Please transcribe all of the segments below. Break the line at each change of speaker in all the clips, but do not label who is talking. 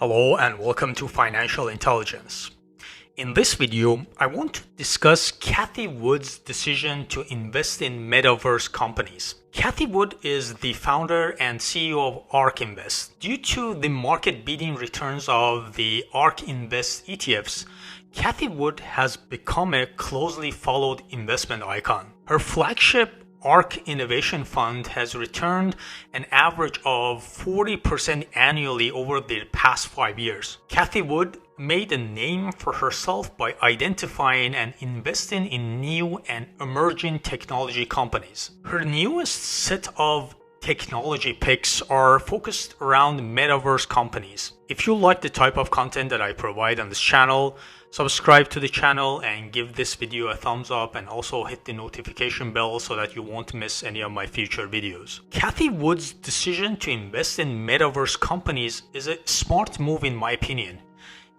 Hello and welcome to Financial Intelligence. In this video, I want to discuss Cathie Wood's decision to invest in Metaverse companies. Cathie Wood is the founder and CEO of ARK Invest. Due to the market-beating returns of the ARK Invest ETFs, Cathie Wood has become a closely followed investment icon. Her flagship ARK Innovation Fund has returned an average of 40% annually over the past 5 years. Cathie Wood made a name for herself by identifying and investing in new and emerging technology companies. Her newest set of technology picks are focused around Metaverse companies. If you like the type of content that I provide on this channel, subscribe to the channel and give this video a thumbs up, and also hit the notification bell so that you won't miss any of my future videos. Cathie Wood's decision to invest in Metaverse companies is a smart move in my opinion.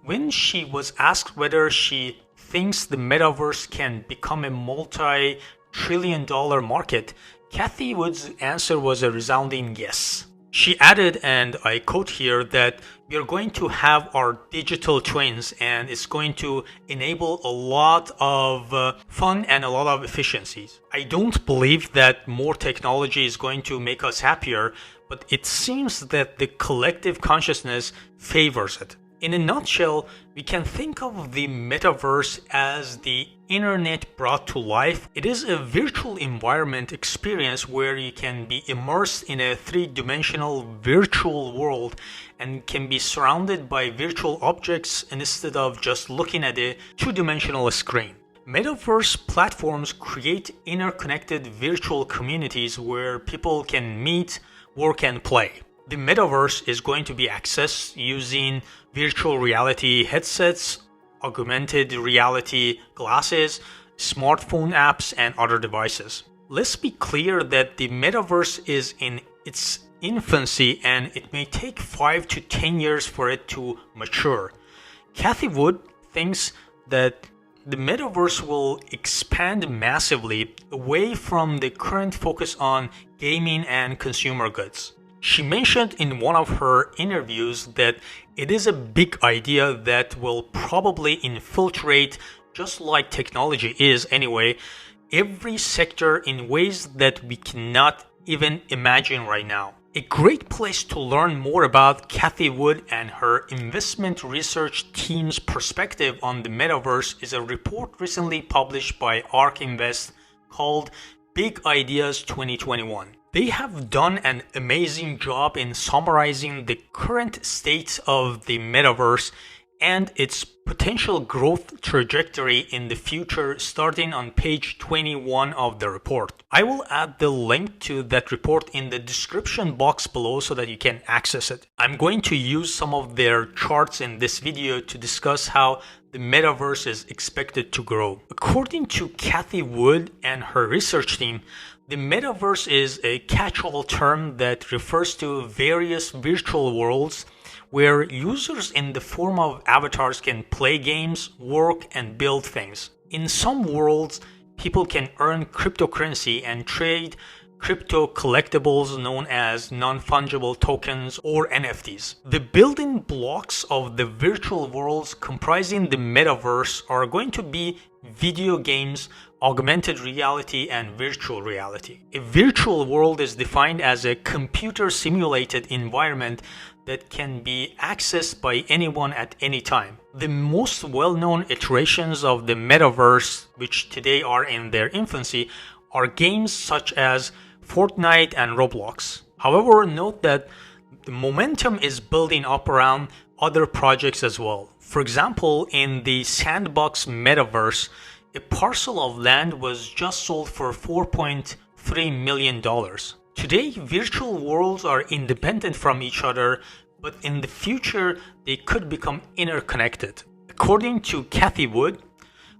When she was asked whether she thinks the Metaverse can become a multi-trillion-dollar market, Cathie Wood's answer was a resounding yes. She added, and I quote here, that we are going to have our digital twins and it's going to enable a lot of fun and a lot of efficiencies. I don't believe that more technology is going to make us happier, but it seems that the collective consciousness favors it. In a nutshell, we can think of the metaverse as the internet brought to life. It is a virtual environment experience where you can be immersed in a three-dimensional virtual world and can be surrounded by virtual objects instead of just looking at a two-dimensional screen. Metaverse platforms create interconnected virtual communities where people can meet, work, and play. The metaverse is going to be accessed using virtual reality headsets, augmented reality glasses, smartphone apps, and other devices. Let's be clear that the metaverse is in its infancy and it may take 5 to 10 years for it to mature. Cathie Wood thinks that the metaverse will expand massively away from the current focus on gaming and consumer goods. She mentioned in one of her interviews that it is a big idea that will probably infiltrate, just like technology is anyway, every sector in ways that we cannot even imagine right now. A great place to learn more about Cathie Wood and her investment research team's perspective on the metaverse is a report recently published by ARK Invest called Big Ideas 2021. They have done an amazing job in summarizing the current state of the metaverse and its potential growth trajectory in the future, starting on page 21 of the report. I will add the link to that report in the description box below so that you can access it. I'm going to use some of their charts in this video to discuss how the metaverse is expected to grow. According to Cathie Wood and her research team, the metaverse is a catch-all term that refers to various virtual worlds where users in the form of avatars can play games, work, and build things. In some worlds, people can earn cryptocurrency and trade crypto collectibles known as non-fungible tokens or NFTs. The building blocks of the virtual worlds comprising the metaverse are going to be video games, augmented reality, and virtual reality. A virtual world is defined as a computer-simulated environment that can be accessed by anyone at any time. The most well-known iterations of the metaverse, which today are in their infancy, are games such as Fortnite and Roblox. However, note that the momentum is building up around other projects as well. For example, in the Sandbox metaverse, a parcel of land was just sold for $4.3 million. Today, virtual worlds are independent from each other, but in the future, they could become interconnected. According to Cathie Wood,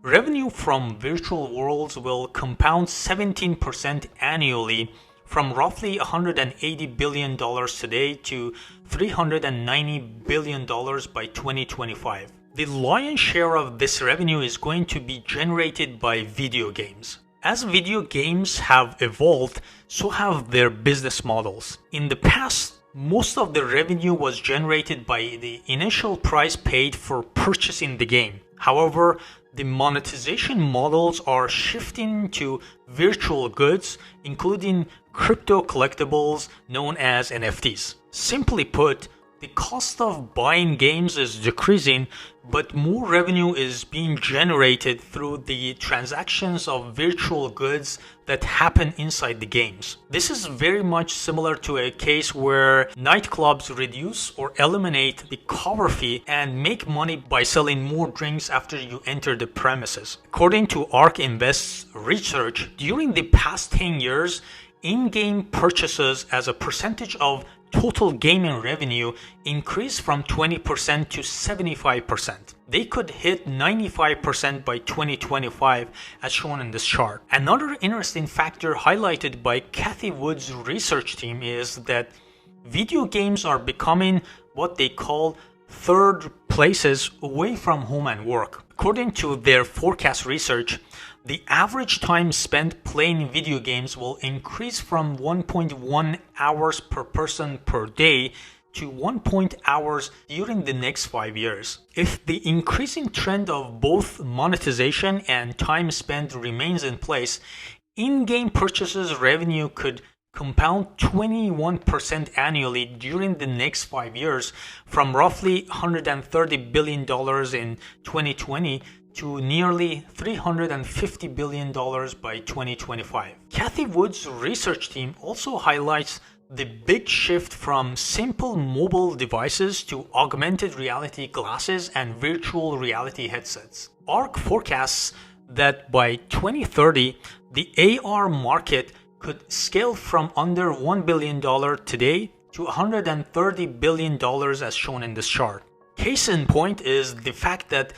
revenue from virtual worlds will compound 17% annually from roughly $180 billion today to $390 billion by 2025. The lion's share of this revenue is going to be generated by video games. As video games have evolved, so have their business models. In the past, most of the revenue was generated by the initial price paid for purchasing the game. However, the monetization models are shifting to virtual goods, including crypto collectibles known as NFTs. Simply put, the cost of buying games is decreasing, but more revenue is being generated through the transactions of virtual goods that happen inside the games. This is very much similar to a case where nightclubs reduce or eliminate the cover fee and make money by selling more drinks after you enter the premises. According to ARK Invest's research, during the past 10 years, in-game purchases as a percentage of total gaming revenue increased from 20% to 75%. They could hit 95% by 2025 as shown in this chart. Another interesting factor highlighted by Cathie Wood's research team is that video games are becoming what they call third places away from home and work. According to their forecast research, the average time spent playing video games will increase from 1.1 hours per person per day to 1 hours during the next 5 years. If the increasing trend of both monetization and time spent remains in place, in-game purchases revenue could compound 21% annually during the next 5 years, from roughly $130 billion in 2020 to nearly $350 billion by 2025. Cathie Wood's research team also highlights the big shift from simple mobile devices to augmented reality glasses and virtual reality headsets. ARK forecasts that by 2030, the AR market could scale from under $1 billion today to $130 billion as shown in this chart. Case in point is the fact that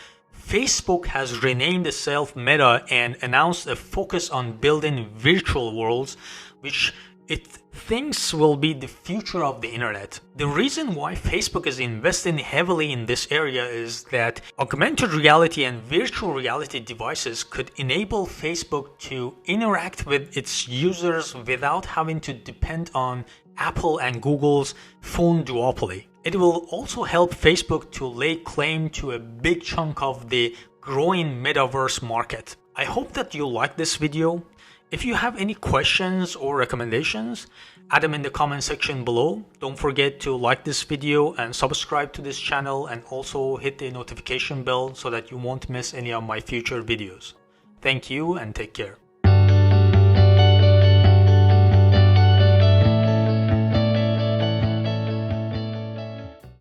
Facebook has renamed itself Meta and announced a focus on building virtual worlds, which it thinks will be the future of the internet. The reason why Facebook is investing heavily in this area is that augmented reality and virtual reality devices could enable Facebook to interact with its users without having to depend on Apple and Google's phone duopoly. It will also help Facebook to lay claim to a big chunk of the growing Metaverse market. I hope that you like this video. If you have any questions or recommendations, add them in the comment section below. Don't forget to like this video and subscribe to this channel, and also hit the notification bell so that you won't miss any of my future videos. Thank you and take care.